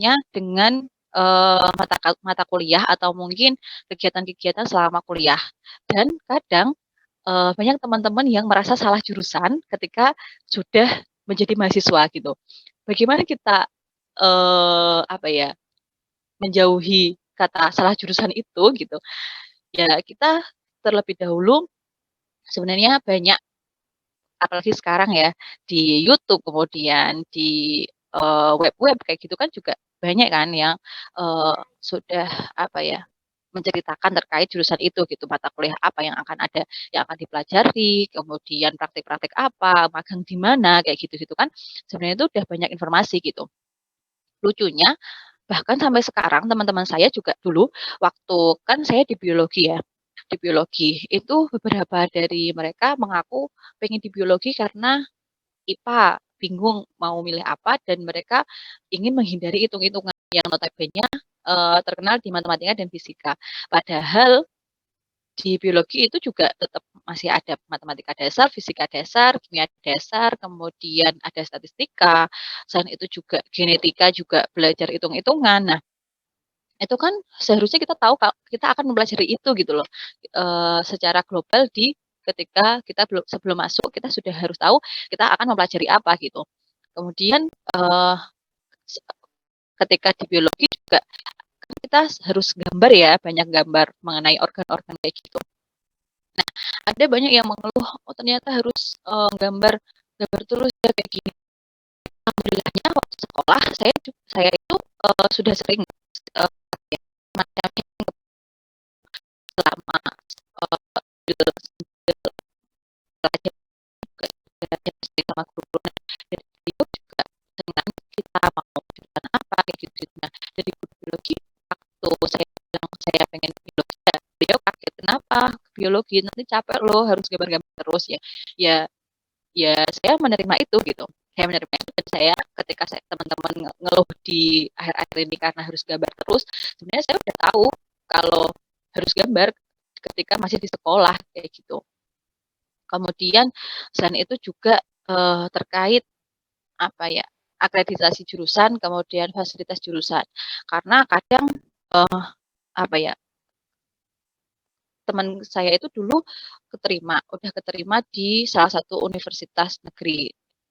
hubungannya dengan, mata kuliah atau mungkin kegiatan-kegiatan selama kuliah. Dan kadang, banyak teman-teman yang merasa salah jurusan ketika sudah menjadi mahasiswa gitu. Bagaimana kita, apa ya, menjauhi kata salah jurusan itu gitu, ya kita terlebih dahulu sebenarnya banyak, apalagi sekarang ya, di YouTube, kemudian di, web-web kayak gitu kan juga banyak kan yang, sudah apa ya, menceritakan terkait jurusan itu gitu, mata kuliah apa yang akan dipelajari, kemudian praktik-praktik apa, magang di mana, kayak gitu-gitu kan sebenarnya itu udah banyak informasi gitu. Lucunya bahkan sampai sekarang teman-teman saya juga dulu waktu kan saya di biologi ya, di biologi itu beberapa dari mereka mengaku pengen di biologi karena IPA, bingung mau milih apa dan mereka ingin menghindari hitung-hitungan yang notabene, terkenal di matematika dan fisika. Padahal di biologi itu juga tetap masih ada matematika dasar, fisika dasar, kimia dasar, kemudian ada statistika, selain itu juga genetika juga belajar hitung-hitungan. Nah, itu kan seharusnya kita tahu kita akan mempelajari itu gitu loh, secara global ketika kita sebelum masuk kita sudah harus tahu kita akan mempelajari apa gitu. Kemudian, se ketika di biologi juga kan kita harus gambar ya, banyak gambar mengenai organ-organ kayak gitu. Nah, ada banyak yang mengeluh, "Oh ternyata harus, gambar gambar terus ya kayak gini." Alhamdulillahnya waktu sekolah saya itu, sudah sering, semacam selama, sambil belajar juga belajar sama guru. Nah, dari situ juga dengan kita mau jurusan apa kayak gitu. Nah, dari guru biologi waktu saya bilang saya pengen biologi, ya beliau kaget, "Kenapa biologi? Nanti capek loh harus gambar-gambar terus." Ya ya saya menerima itu gitu. Saya menerima itu dan saya ketika teman-teman ngeluh di akhir-akhir ini karena harus gambar terus, sebenarnya saya udah tahu kalau harus gambar ketika masih di sekolah kayak gitu. Kemudian selain itu juga, terkait apa ya, akreditasi jurusan, kemudian fasilitas jurusan. Karena kadang, apa ya, teman saya itu dulu udah keterima di salah satu universitas negeri.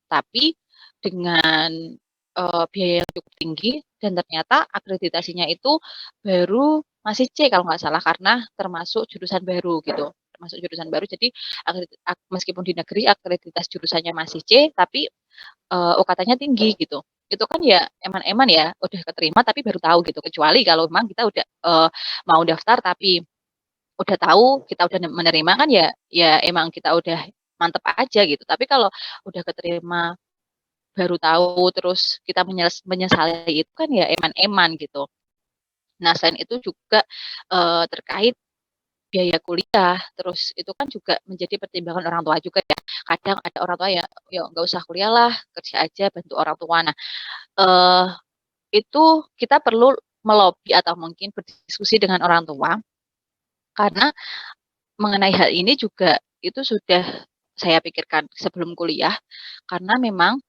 Tapi dengan, biaya yang cukup tinggi dan ternyata akreditasinya itu masih C kalau nggak salah karena termasuk jurusan baru gitu, termasuk jurusan baru jadi meskipun di negeri akreditas jurusannya masih C tapi, UKT-nya tinggi gitu. Itu kan ya eman-eman ya udah keterima tapi baru tahu gitu, kecuali kalau memang kita udah, mau daftar tapi udah tahu, kita udah menerima kan ya emang kita udah mantep aja gitu. Tapi kalau udah keterima, baru tahu, terus kita menyesali itu kan ya eman-eman gitu. Nah selain itu juga, terkait biaya kuliah, terus itu kan juga menjadi pertimbangan orang tua juga ya. Kadang ada orang tua ya, "Ya nggak usah kuliah lah, kerja aja bantu orang tua." Nah, eee, itu kita perlu melobi atau mungkin berdiskusi dengan orang tua, karena mengenai hal ini juga itu sudah saya pikirkan sebelum kuliah, karena memang,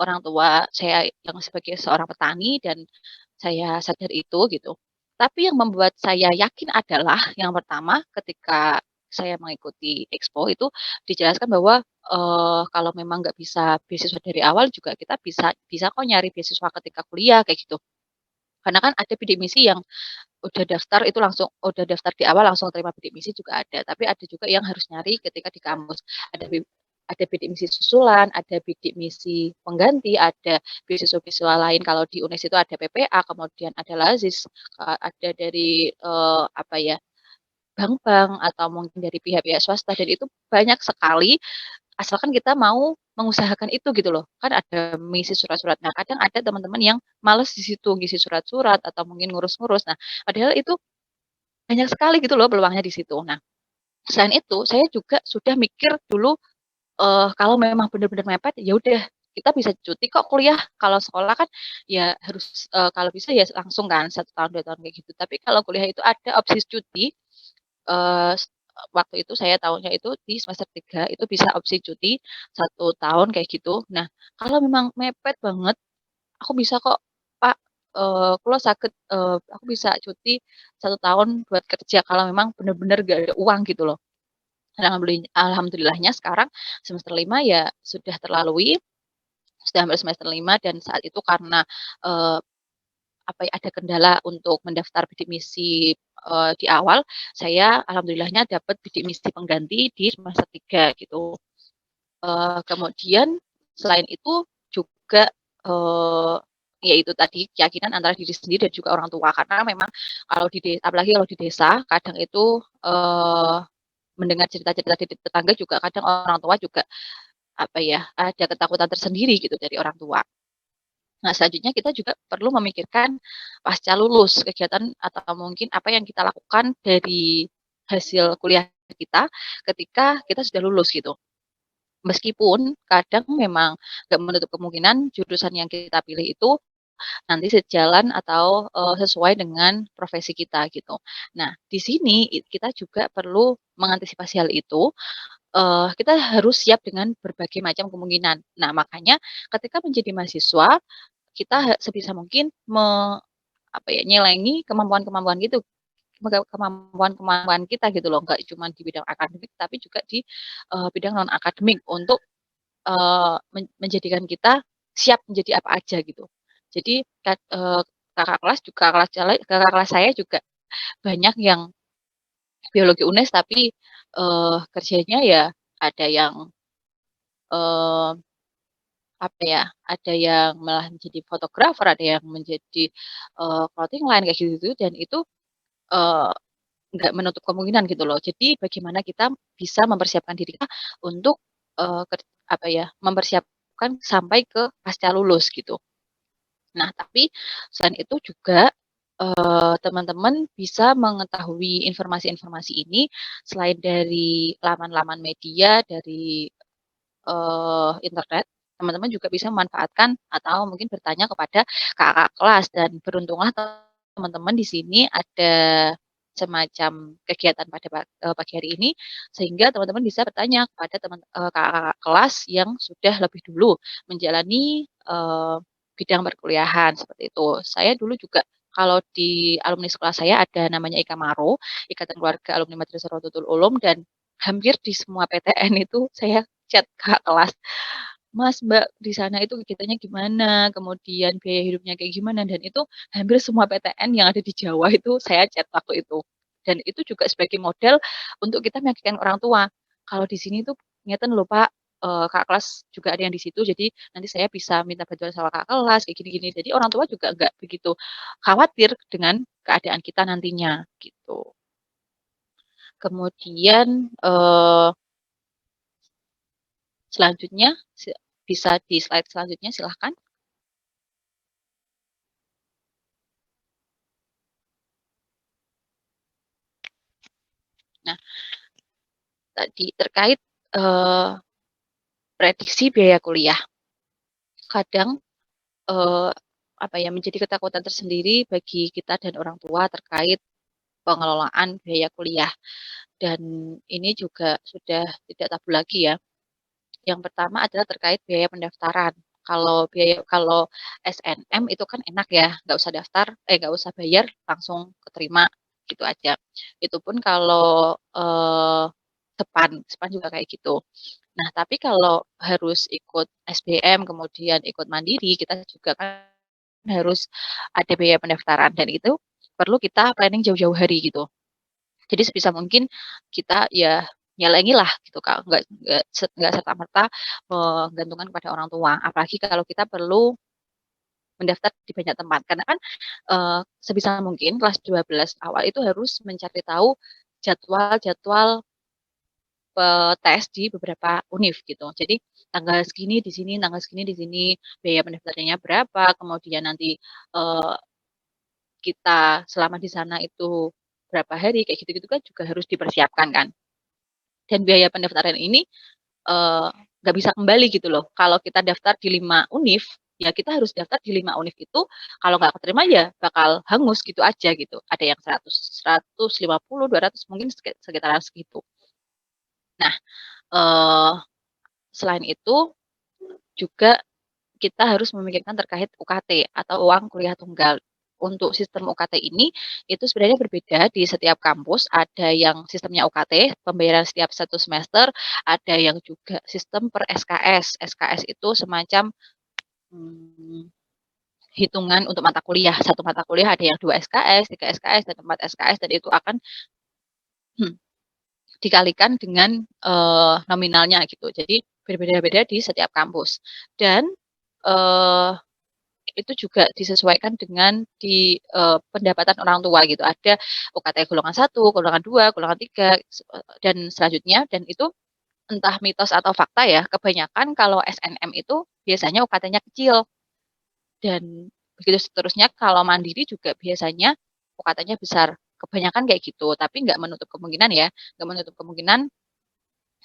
orang tua saya yang sebagai seorang petani dan saya sadar itu gitu. Tapi yang membuat saya yakin adalah yang pertama ketika saya mengikuti expo itu dijelaskan bahwa, kalau memang nggak bisa beasiswa dari awal juga kita bisa bisa kok nyari beasiswa ketika kuliah kayak gitu. Karena kan ada bidik misi yang udah daftar di awal langsung terima bidik misi juga ada, tapi ada juga yang harus nyari ketika di kampus. Ada bidik misi susulan, ada bidik misi pengganti, ada beasiswa-beasiswa lain kalau di UNES itu ada PPA, kemudian ada LAZIS, ada dari, apa ya, bank-bank atau mungkin dari pihak-pihak swasta dan itu banyak sekali asalkan kita mau mengusahakan itu gitu loh. Kan ada mengisi surat-surat. Nah, kadang ada teman-teman yang males di situ ngisi surat-surat atau mungkin ngurus-ngurus. Nah, padahal itu banyak sekali gitu loh peluangnya di situ. Nah, selain itu saya juga sudah mikir dulu, kalau memang benar-benar mepet, ya udah kita bisa cuti kok kuliah. Kalau sekolah kan ya harus, kalau bisa ya langsung kan 1 tahun, 2 tahun kayak gitu. Tapi kalau kuliah itu ada opsi cuti, eee, s waktu itu saya tahunya itu di semester 3 itu bisa opsi cuti 1 tahun kayak gitu. Nah, kalau memang mepet banget, aku bisa kok, Pak, kulo saged, aku bisa cuti 1 tahun buat kerja kalau memang bener-bener gak ada uang gitu loh. Alhamdulillahnya sekarang semester 5 ya sudah terlalui, sudah hampir semester 5 dan saat itu karena, eee, apa ya, ada kendala untuk mendaftar bidik misi, di awal, saya alhamdulillahnya dapat bidik misi pengganti di semester 3 gitu. Kemudian selain itu juga, ya itu tadi keyakinan antara diri sendiri dan juga orang tua karena memang kalau apalagi kalau di desa kadang itu, mendengar cerita-cerita di tetangga juga kadang orang tua juga, apa ya, ada ketakutan tersendiri gitu dari orang tua. Nah, selanjutnya kita juga perlu memikirkan pasca lulus, kegiatan atau mungkin apa yang kita lakukan dari hasil kuliah kita ketika kita sudah lulus gitu. Meskipun kadang memang nggak menutup kemungkinan jurusan yang kita pilih itu nanti sejalan atau, sesuai dengan profesi kita gitu. Nah, di sini kita juga perlu mengantisipasi hal itu, kita harus siap dengan berbagai macam kemungkinan. Nah, makanya ketika menjadi mahasiswa, kita sebisa mungkin apa ya, nyelengi kemampuan-kemampuan gitu, kemampuan-kemampuan kita gitu loh, nggak cuma di bidang akademik tapi juga di, bidang non akademik untuk menjadikan kita siap menjadi apa aja gitu. Jadi kakak kelas juga kakak kelas saya juga banyak yang biologi UNES tapi, kerjanya ya ada yang, eee, apa ya, ada yang malah menjadi fotografer, ada yang menjadi, clothing line kayak gitu-gitu dan itu, eee, nggak menutup kemungkinan gitu loh. Jadi bagaimana kita bisa mempersiapkan diri kita untuk, apa ya, mempersiapkan sampai ke pasca lulus gitu. Nah, tapi selain itu juga, teman-teman bisa mengetahui informasi-informasi ini selain dari laman-laman media, dari, internet, teman-teman juga bisa memanfaatkan atau mungkin bertanya kepada kakak kelas dan beruntunglah teman-teman di sini ada semacam kegiatan pada pagi hari ini, sehingga teman-teman bisa bertanya kepada kakak-kakak kelas yang sudah lebih dulu menjalani, bidang perkuliahan seperti itu. Saya dulu juga kalau di alumni sekolah saya ada namanya IKAMARO, Ikatan Keluarga Alumni Madrasah Rodotul Ulum dan hampir di semua PTN itu saya chat kakak kelas, "Mas, Mbak, di sana itu kegiatannya gimana? Kemudian biaya hidupnya kayak gimana?" Dan itu hampir semua PTN yang ada di Jawa itu saya chat waktu itu. Dan itu juga sebagai modal untuk kita meyakinkan orang tua, "Kalau di sini tuh ngeten lho Pak, kakak kelas juga ada yang di situ, jadi nanti saya bisa minta bantuan sama kakak kelas, kayak gini-gini." Jadi orang tua juga nggak begitu khawatir dengan keadaan kita nantinya, gitu. Kemudian, selanjutnya bisa di slide selanjutnya silahkan. Nah, tadi terkait, eee, prediksi biaya kuliah. Kadang, eee, apa ya, menjadi ketakutan tersendiri bagi kita dan orang tua terkait pengelolaan biaya kuliah dan ini juga sudah tidak tabu lagi ya. Yang pertama adalah terkait biaya pendaftaran. Kalau SNM itu kan enak ya, nggak usah bayar, langsung keterima, gitu aja. Itu pun kalau, Sepan juga kayak gitu. Nah, tapi kalau harus ikut SBM, kemudian ikut mandiri, kita juga kan harus ada biaya pendaftaran dan itu perlu kita planning jauh-jauh hari gitu. Jadi sebisa mungkin kita ya nyelengilah gitu Kak, nggak serta-merta menggantungkan kepada orang tua. Apalagi kalau kita perlu mendaftar di banyak tempat. Karena kan, sebisa mungkin kelas 12 awal itu harus mencari tahu jadwal-jadwal, tes di beberapa univ gitu. Jadi tanggal segini di sini, tanggal segini di sini, biaya pendaftarannya berapa, kemudian nanti, eee, kita selama di sana itu berapa hari, kayak gitu-gitu kan juga harus dipersiapkan kan. Dan biaya pendaftaran ini, eee, nggak bisa kembali gitu loh. Kalau kita daftar di 5 univ, ya kita harus daftar di 5 univ itu, kalau nggak keterima ya bakal hangus gitu aja gitu. Ada yang 150, 200 mungkin sekitaran segitu. Nah, eee, selain itu juga kita harus memikirkan terkait UKT atau uang kuliah tunggal. untuk sistem UKT ini, itu sebenarnya berbeda di setiap kampus, ada yang sistemnya UKT, pembayaran setiap 1 semester, ada yang juga sistem per SKS. SKS itu semacam, mmm, hitungan untuk mata kuliah, satu mata kuliah ada yang 2 SKS, 3 SKS, dan 4 SKS, dan itu akan dikalikan dengan, nominalnya gitu. Jadi berbeda-beda di setiap kampus dan, eee, itu juga disesuaikan dengan pendapatan orang tua gitu. Ada UKT golongan 1, golongan 2, golongan 3, dan selanjutnya, dan itu entah mitos atau fakta ya, kebanyakan kalau SNM itu biasanya UKT-nya kecil, dan begitu seterusnya kalau mandiri juga biasanya UKT-nya besar. Kebanyakan kayak gitu, tapi nggak menutup kemungkinan ya, nggak menutup kemungkinan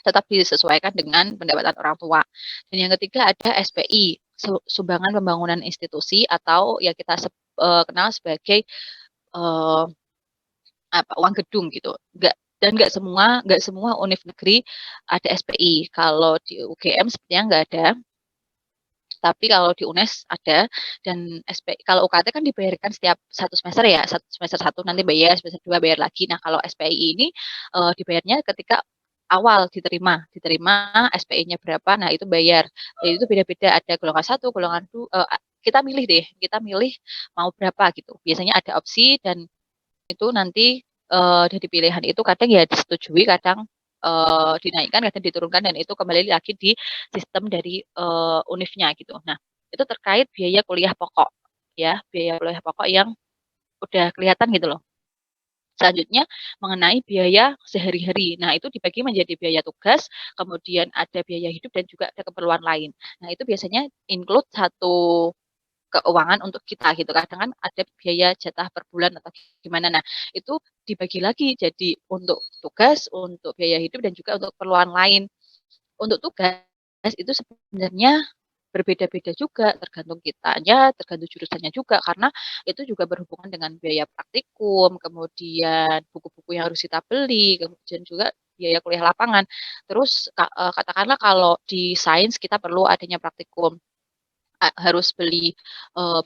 tetap disesuaikan dengan pendapatan orang tua. Dan yang ketiga ada SPI, sumbangan pembangunan institusi atau ya kita kenal sebagai, eee, uang gedung gitu. Nggak semua univ negeri ada SPI. Kalau di UGM sepertinya nggak ada, tapi kalau di UNES ada. Dan kalau UKT kan dibayarkan setiap 1 semester ya, semester 1 nanti bayar, semester 2 bayar lagi. Nah, kalau SPI ini, dibayarnya ketika awal diterima SPI-nya berapa, nah itu bayar. Dan itu beda-beda, ada golongan 1, kita milih deh, kita milih mau berapa gitu. Biasanya ada opsi, dan itu nanti, dari pilihan itu kadang ya disetujui, kadang, dinaikkan, kadang diturunkan, dan itu kembali lagi di sistem dari, univnya gitu. Nah, itu terkait biaya kuliah pokok ya, biaya kuliah pokok yang udah kelihatan gitu loh. Selanjutnya mengenai biaya sehari-hari. Nah, itu dibagi menjadi biaya tugas, kemudian ada biaya hidup, dan juga ada keperluan lain. Nah, itu biasanya include satu keuangan untuk kita gitu. Kadang kan ada biaya jatah per bulan atau gimana. Nah, itu dibagi lagi jadi untuk tugas, untuk biaya hidup, dan juga untuk keperluan lain. Untuk tugas itu sebenarnya berbeda-beda juga, tergantung kitanya, tergantung jurusannya juga, karena itu juga berhubungan dengan biaya praktikum, kemudian buku-buku yang harus kita beli, kemudian juga biaya kuliah lapangan. Terus katakanlah kalau di sains kita perlu adanya praktikum, harus beli,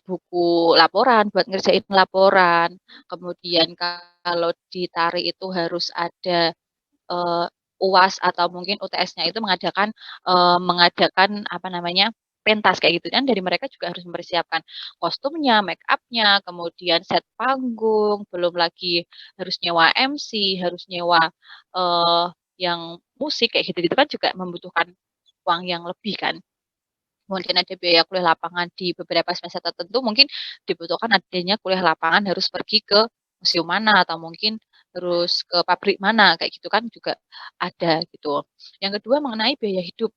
buku laporan buat ngerjain laporan, kemudian kalau di tari itu harus ada, eee, UAS atau mungkin UTS-nya itu mengadakan apa namanya, pentas kayak gitu kan, dari mereka juga harus mempersiapkan kostumnya, make up-nya, kemudian set panggung, belum lagi harus nyewa MC, harus nyewa, eee, yang musik kayak gitu-gitu kan juga membutuhkan uang yang lebih kan. Kemudian ada biaya kuliah lapangan di beberapa semester tertentu, mungkin dibutuhkan adanya kuliah lapangan, harus pergi ke museum mana, atau mungkin harus ke pabrik mana, kayak gitu kan juga ada gitu. Yang kedua mengenai biaya hidup.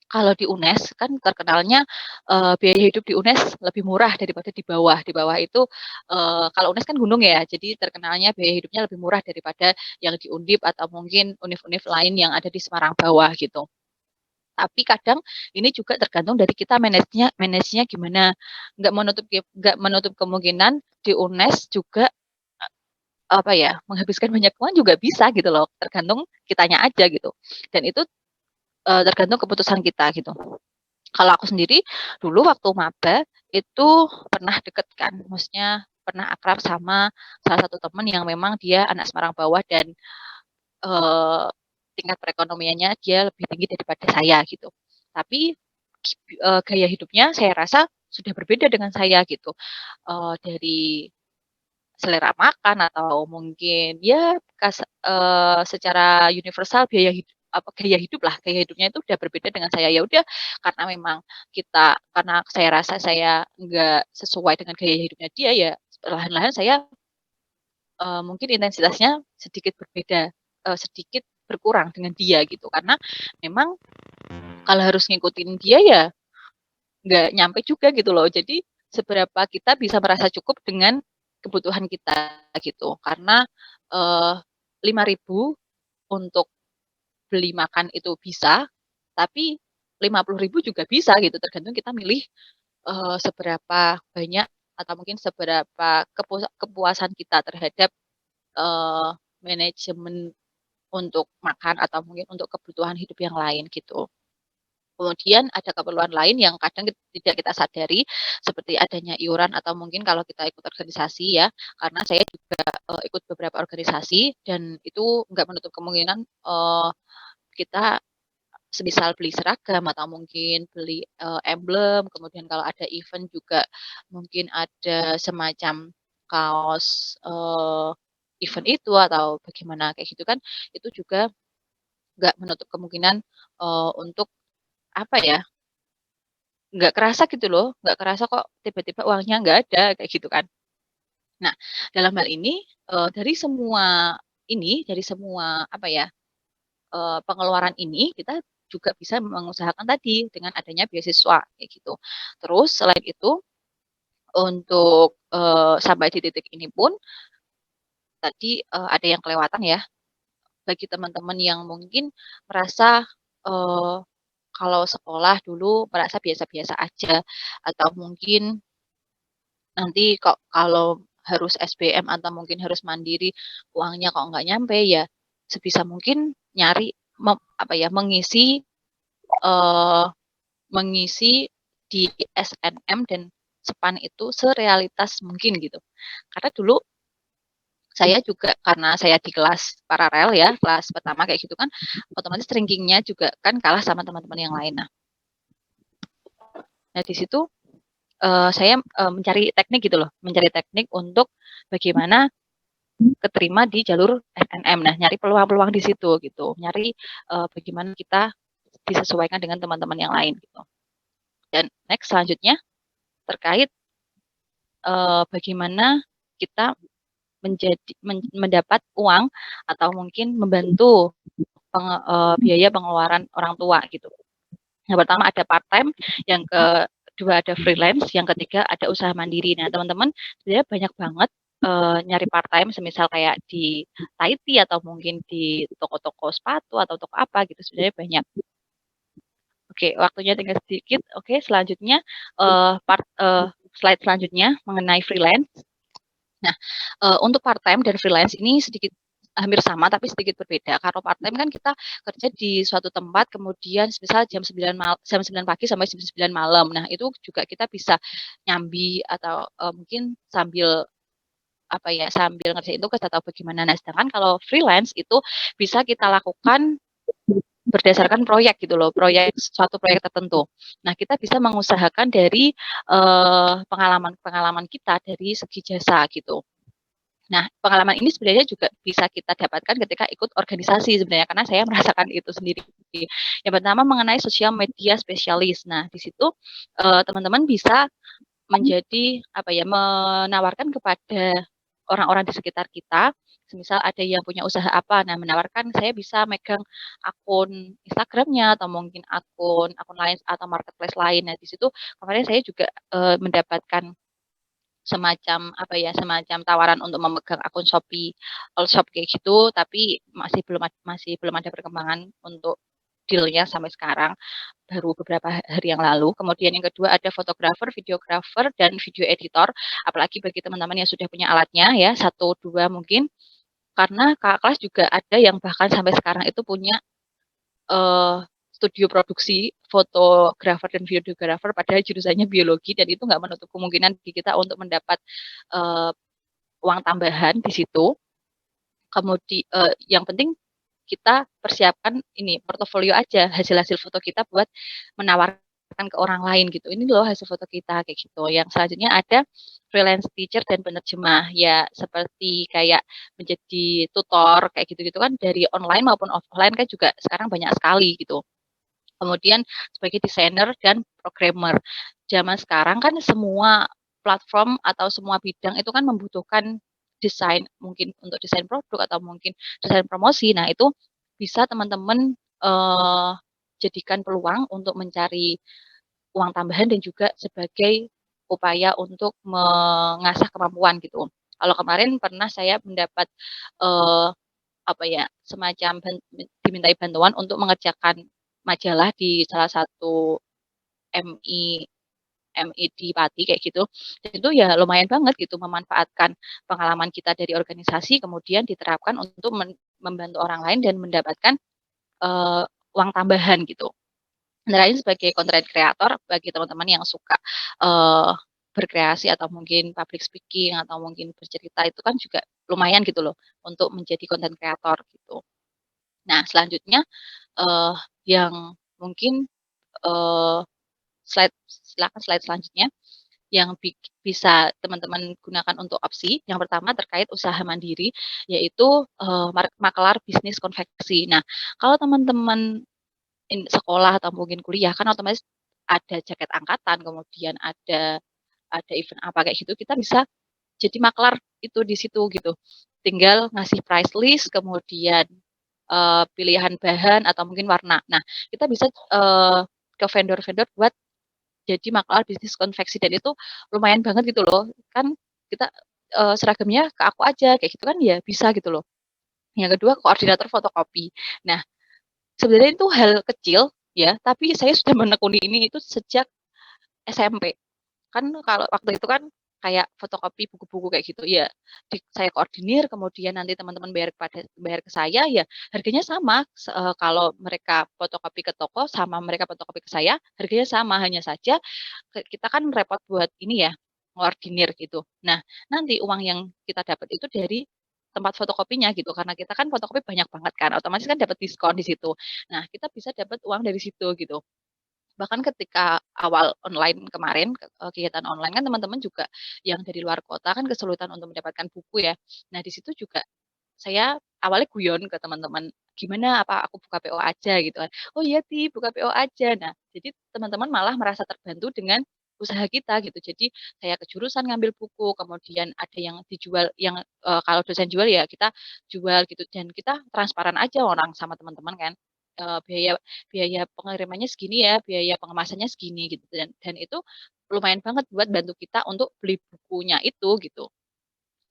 Kalau di UNES kan terkenalnya, biaya hidup di UNES lebih murah daripada di bawah. Di bawah itu, kalau UNES kan gunung ya, jadi terkenalnya biaya hidupnya lebih murah daripada yang di Undip atau mungkin univ-univ lain yang ada di Semarang bawah gitu. Tapi kadang ini juga tergantung dari kita manage-nya gimana. Nggak menutup kemungkinan di UNES juga, apa ya, menghabiskan banyak uang juga bisa gitu loh, tergantung kitanya aja gitu. Dan itu, tergantung keputusan kita gitu. Kalau aku sendiri, dulu waktu maba, itu pernah deket kan, maksudnya pernah akrab sama salah satu temen yang memang dia anak Semarang bawah, dan Eee, tingkat perekonomiannya dia lebih tinggi daripada saya gitu. Tapi, gaya hidupnya saya rasa sudah berbeda dengan saya gitu, dari selera makan atau mungkin ya secara universal gaya hidup lah, gaya hidupnya itu udah berbeda dengan saya. Ya udah, karena saya rasa saya nggak sesuai dengan gaya hidupnya dia, ya perlahan-lahan saya, mungkin intensitasnya sedikit berbeda, sedikit berkurang dengan dia gitu. Karena memang kalau harus ngikutin dia ya nggak nyampe juga gitu loh. Jadi seberapa kita bisa merasa cukup dengan kebutuhan kita gitu. Karena, eee, 5.000 untuk beli makan itu bisa, tapi 50.000 juga bisa gitu, tergantung kita milih, seberapa banyak atau mungkin seberapa kepuasan kita terhadap, manajemen untuk makan atau mungkin untuk kebutuhan hidup yang lain gitu. Kemudian ada keperluan lain yang kadang tidak kita sadari, seperti adanya iuran atau mungkin kalau kita ikut organisasi ya, karena saya juga, ikut beberapa organisasi dan itu nggak menutup kemungkinan, kita semisal beli seragam atau mungkin beli, emblem, kemudian kalau ada event juga mungkin ada semacam kaos, event itu atau bagaimana kayak gitu kan, itu juga nggak menutup kemungkinan, untuk apa ya, nggak kerasa gitu loh, nggak kerasa kok tiba-tiba uangnya nggak ada, kayak gitu kan. Nah, dalam hal ini, dari semua apa ya, pengeluaran ini kita juga bisa mengusahakan tadi dengan adanya beasiswa, kayak gitu. Terus selain itu untuk, sampai di titik ini pun tadi, ada yang kelewatan ya, bagi teman-teman yang mungkin merasa, eee, kalau sekolah dulu merasa biasa-biasa aja atau mungkin nanti kok kalau harus SBM atau mungkin harus mandiri, uangnya kok nggak nyampe, ya sebisa mungkin nyari apa ya, eee, mengisi di SNM dan SEPAN itu serealitas mungkin gitu. Karena dulu saya juga karena saya di kelas paralel ya, kelas pertama kayak gitu kan, otomatis rankingnya juga kan kalah sama teman-teman yang lain. Nah di situ, saya, mencari teknik gitu loh, mencari teknik untuk bagaimana keterima di jalur SNM. Nah, nyari peluang-peluang di situ gitu, nyari, bagaimana kita disesuaikan dengan teman-teman yang lain gitu. Dan next selanjutnya terkait, bagaimana kita mendapat uang atau mungkin membantu biaya pengeluaran orang tua gitu. Yang pertama ada part-time, yang kedua ada freelance, yang ketiga ada usaha mandiri. Nah, teman-teman sebenarnya banyak banget, nyari part-time semisal kayak di Taiti atau mungkin di toko-toko sepatu atau toko apa gitu, sebenarnya banyak. Oke, waktunya tinggal sedikit. Oke, selanjutnya, slide selanjutnya mengenai freelance. Nah, untuk part-time dan freelance ini sedikit hampir sama tapi sedikit berbeda. Kalau part-time kan kita kerja di suatu tempat kemudian misal jam 9 pagi sampai jam 9 malam. Nah, itu juga kita bisa nyambi atau, mungkin sambil apa ya, sambil ngerjain tugas atau bagaimana. Nah, sedangkan kalau freelance itu bisa kita lakukan berdasarkan proyek gitu loh, suatu proyek tertentu. Nah, kita bisa mengusahakan dari, pengalaman-pengalaman kita dari segi jasa gitu. Nah, pengalaman ini sebenarnya juga bisa kita dapatkan ketika ikut organisasi sebenarnya, karena saya merasakan itu sendiri. Yang pertama mengenai sosial media spesialis. Nah, di situ, teman-teman bisa menjadi, apa ya, menawarkan kepada orang-orang di sekitar kita, semisal ada yang punya usaha apa, nah menawarkan, "Saya bisa megang akun Instagram-nya," atau mungkin akun lain atau marketplace lain. Nah, di situ kemarin saya juga, mendapatkan semacam, apa ya, semacam tawaran untuk memegang akun Shopee all shop kayak gitu, tapi masih belum ada perkembangan untuk deal-nya sampai sekarang, baru beberapa hari yang lalu. Kemudian yang kedua ada fotografer, videografer, dan video editor, apalagi bagi teman-teman yang sudah punya alatnya ya, satu 2 mungkin, karena kakak kelas juga ada yang bahkan sampai sekarang itu punya, eee, studio produksi fotografer dan videografer padahal jurusannya biologi dan itu nggak menutup kemungkinan bagi kita untuk mendapat, eee, uang tambahan di situ. Yang penting kita persiapkan ini, portofolio aja, hasil-hasil foto kita buat menawarkan ke orang lain gitu, "Ini loh hasil foto kita," kayak gitu. Yang selanjutnya ada freelance teacher dan penerjemah, ya seperti kayak menjadi tutor kayak gitu-gitu kan dari online maupun offline kan juga sekarang banyak sekali gitu. Kemudian sebagai desainer dan programmer. Zaman sekarang kan semua platform atau semua bidang itu kan membutuhkan desain, mungkin untuk desain produk atau mungkin desain promosi. Nah, itu bisa teman-teman, jadikan peluang untuk mencari uang tambahan dan juga sebagai upaya untuk mengasah kemampuan gitu. Kalau kemarin pernah saya mendapat, eee, apa ya, semacam dimintai bantuan untuk mengerjakan majalah di salah satu MI MI di Pati kayak gitu, dan itu ya lumayan banget gitu memanfaatkan pengalaman kita dari organisasi kemudian diterapkan untuk membantu orang lain dan mendapatkan, eee, uang tambahan gitu. Antara lain sebagai content creator bagi teman-teman yang suka, eee, berkreasi atau mungkin public speaking atau mungkin bercerita itu kan juga lumayan gitu loh untuk menjadi content creator gitu. Nah selanjutnya, eee, yang mungkin, eee, silakan slide selanjutnya yang bisa teman-teman gunakan untuk opsi, yang pertama terkait usaha mandiri, yaitu, makelar bisnis konveksi. Nah, kalau teman-teman sekolah atau mungkin kuliah kan otomatis ada jaket angkatan, kemudian ada event apa kayak gitu, kita bisa jadi maklar itu di situ gitu. Tinggal ngasih price list, kemudian, pilihan bahan atau mungkin warna. Nah, kita bisa, ke vendor-vendor buat jadi maklar bisnis konveksi dan itu lumayan banget gitu loh. Kan kita, seragamnya ke aku aja kayak gitu kan ya bisa gitu loh. Yang kedua koordinator fotokopi. Nah, sebenarnya itu hal kecil ya, tapi saya sudah menekuni ini itu sejak SMP. Kan kalau waktu itu kan kayak fotokopi buku-buku kayak gitu ya, saya koordinir kemudian nanti teman-teman bayar ke saya ya harganya sama, kalau mereka fotokopi ke toko sama mereka fotokopi ke saya harganya sama, hanya saja kita kan repot buat ini ya, ngordinir gitu. Nah, nanti uang yang kita dapat itu dari tempat fotokopinya gitu, karena kita kan fotokopi banyak banget kan, otomatis kan dapat diskon di situ. Nah, kita bisa dapat uang dari situ gitu. Bahkan ketika awal online kemarin, kegiatan online kan teman-teman juga yang dari luar kota kan kesulitan untuk mendapatkan buku ya. Nah, di situ juga saya awalnya guyon ke teman-teman, "Gimana apa aku buka PO aja?" Gitu kan. "Oh iya Ti, buka PO aja." Nah, jadi teman-teman malah merasa terbantu dengan usaha kita gitu. Jadi saya ke jurusan ngambil buku, kemudian ada yang dijual yang, kalau dosen jual ya kita jual gitu dan kita transparan aja orang sama teman-teman kan, biaya biaya pengirimannya segini ya, biaya pengemasannya segini gitu dan itu lumayan banget buat bantu kita untuk beli bukunya itu gitu.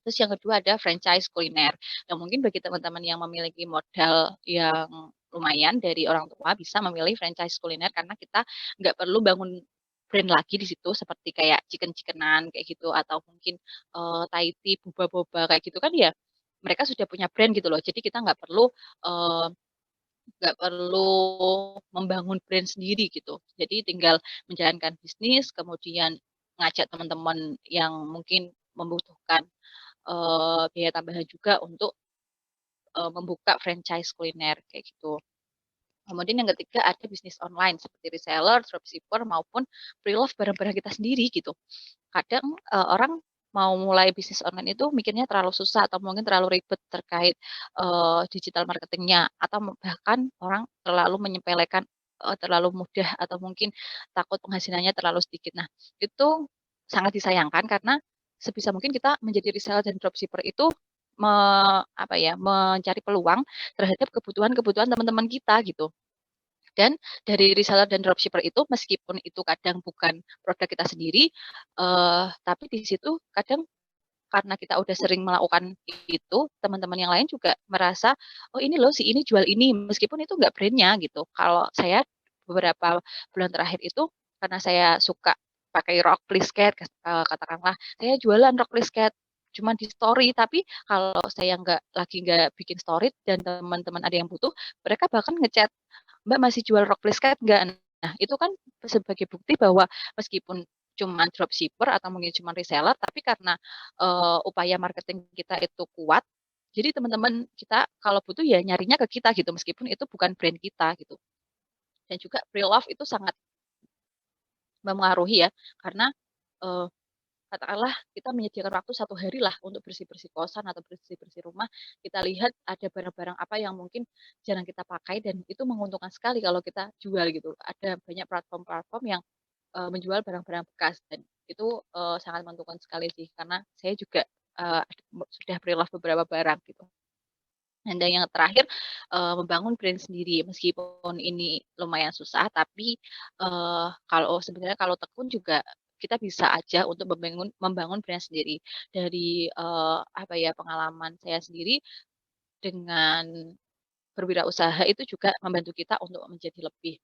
Terus yang kedua ada franchise kuliner, yang mungkin bagi teman-teman yang memiliki modal yang lumayan dari orang tua bisa memilih franchise kuliner karena kita nggak perlu bangun brand lagi di situ seperti kayak chicken-chicken-an kayak gitu atau mungkin, Thai tea, boba-boba kayak gitu kan ya, mereka sudah punya brand gitu loh. Jadi kita eee, nggak perlu membangun brand sendiri gitu. Jadi tinggal menjalankan bisnis, kemudian ngajak teman-teman yang mungkin membutuhkan biaya tambahan juga untuk, membuka franchise kuliner kayak gitu. Kemudian yang ketiga ada bisnis online seperti reseller, dropshipper maupun pre-love barang-barang kita sendiri gitu. Kadang, orang mau mulai bisnis online itu mikirnya terlalu susah atau mungkin terlalu ribet terkait, digital marketing-nya atau bahkan orang terlalu menyepelekan, terlalu mudah atau mungkin takut penghasilannya terlalu sedikit. Nah, itu sangat disayangkan karena sebisa mungkin kita menjadi reseller dan dropshipper itu me apa ya, mencari peluang terhadap kebutuhan-kebutuhan teman-teman kita gitu. Dan dari reseller dan dropshipper itu meskipun itu kadang bukan produk kita sendiri, tapi di situ kadang karena kita udah sering melakukan itu, teman-teman yang lain juga merasa, "Oh ini loh si ini jual ini," meskipun itu nggak brand-nya gitu. Kalau saya beberapa bulan terakhir itu karena saya suka pakai rok plisket katakanlah, saya jualan rok plisket cuma di story, tapi kalau saya nggak bikin story dan teman-teman ada yang butuh, mereka bahkan ngechat, "Mbak masih jual rok plisket nggak?" Nah, itu kan sebagai bukti bahwa meskipun cuman dropshipper atau mungkin cuman reseller, tapi karena, upaya marketing kita itu kuat, jadi teman-teman kita kalau butuh ya nyarinya ke kita gitu, meskipun itu bukan brand kita gitu. Dan juga pre-love itu sangat memengaruhi ya, karena, eee, katakanlah kita menyediakan waktu 1 hari lah untuk bersih-bersih kosan atau bersih-bersih rumah, kita lihat ada barang-barang apa yang mungkin jarang kita pakai dan itu menguntungkan sekali kalau kita jual gitu. Ada banyak platform-platform yang, menjual barang-barang bekas dan itu, sangat menguntungkan sekali sih karena saya juga, sudah pre-love beberapa barang gitu. Dan yang terakhir, membangun brand sendiri meskipun ini lumayan susah tapi, kalau sebenarnya kalau tekun juga kita bisa aja untuk membangun brand sendiri. Dari, apa ya, pengalaman saya sendiri dengan berwirausaha itu juga membantu kita untuk menjadi lebih,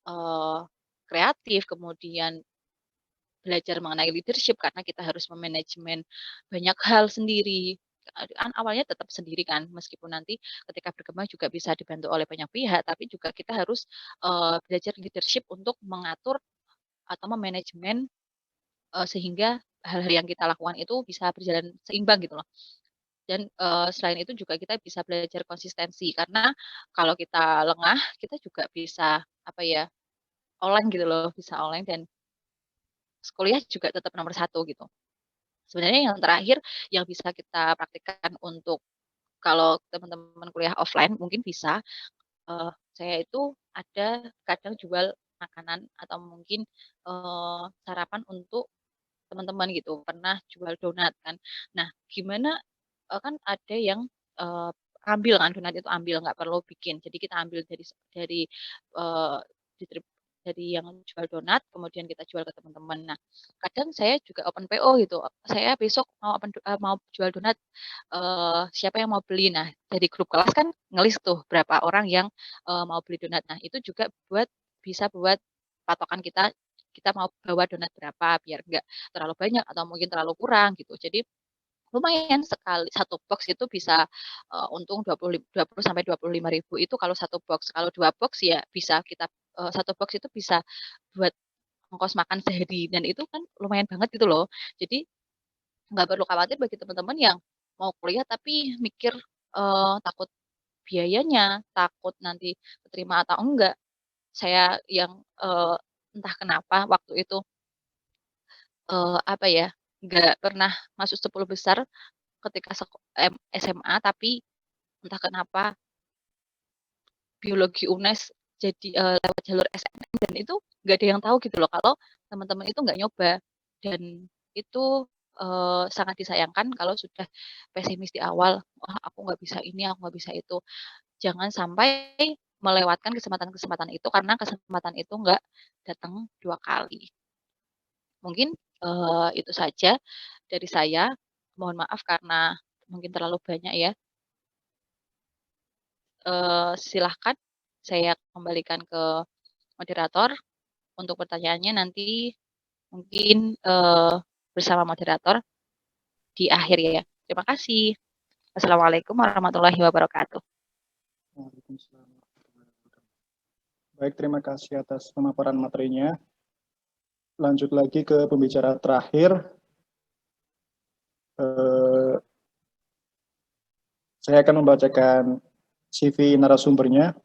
eee, kreatif, kemudian belajar mengenai leadership karena kita harus memanajemen banyak hal sendiri. kan awalnya tetap sendiri kan, meskipun nanti ketika berkembang juga bisa dibantu oleh banyak pihak, tapi juga kita harus, belajar leadership untuk mengatur atau memanajemen, sehingga hal-hal yang kita lakukan itu bisa berjalan seimbang gitu loh. Dan, selain itu juga kita bisa belajar konsistensi, karena kalau kita lengah, kita juga bisa, apa ya, oleng gitu loh, bisa oleng dan kuliah juga tetap nomor satu gitu. Sebenarnya yang terakhir yang bisa kita praktikkan untuk kalau teman-teman kuliah offline mungkin bisa, saya itu ada kadang jual makanan atau mungkin, sarapan untuk teman-teman gitu, pernah jual donat kan. Nah, gimana, kan ada yang, ambil kan, donat itu ambil, nggak perlu bikin. Jadi kita ambil dari, eee, distrib dari yang jual donat, kemudian kita jual ke teman-teman. Nah, kadang saya juga open PO gitu, "Saya besok mau jual donat, siapa yang mau beli?" Nah, dari grup kelas kan ngelis tuh berapa orang yang, mau beli donat. Nah, itu juga bisa buat patokan kita, kita mau bawa donat berapa, biar nggak terlalu banyak atau mungkin terlalu kurang gitu. Jadi lumayan sekali satu box itu bisa, untung 20 sampai 25.000 itu kalau satu box. Kalau 2 box ya bisa kita 1 box itu bisa buat ongkos makan sehari dan itu kan lumayan banget gitu loh. Jadi nggak perlu khawatir bagi teman-teman yang mau kuliah tapi mikir, takut biayanya, takut nanti keterima atau enggak. Saya yang, entah kenapa waktu itu apa ya, nggak pernah masuk 10 besar ketika SMA, tapi entah kenapa biologi UNES jadi, lewat jalur SNM dan itu nggak ada yang tahu gitu loh kalau teman-teman itu nggak nyoba. Dan itu, sangat disayangkan kalau sudah pesimis di awal, "Wah aku nggak bisa ini, aku nggak bisa itu." Jangan sampai melewatkan kesempatan-kesempatan itu karena kesempatan itu nggak datang 2 kali. Mungkin, itu saja dari saya. Mohon maaf karena mungkin terlalu banyak ya. Silahkan saya kembalikan ke moderator untuk pertanyaannya nanti mungkin, bersama moderator di akhir ya. Terima kasih. Wassalamualaikum warahmatullahi wabarakatuh. Waalaikumsalam warahmatullahi wabarakatuh. Baik, terima kasih atas pemaparan materinya. Lanjut lagi ke pembicara terakhir. Saya akan membacakan CV narasumbernya.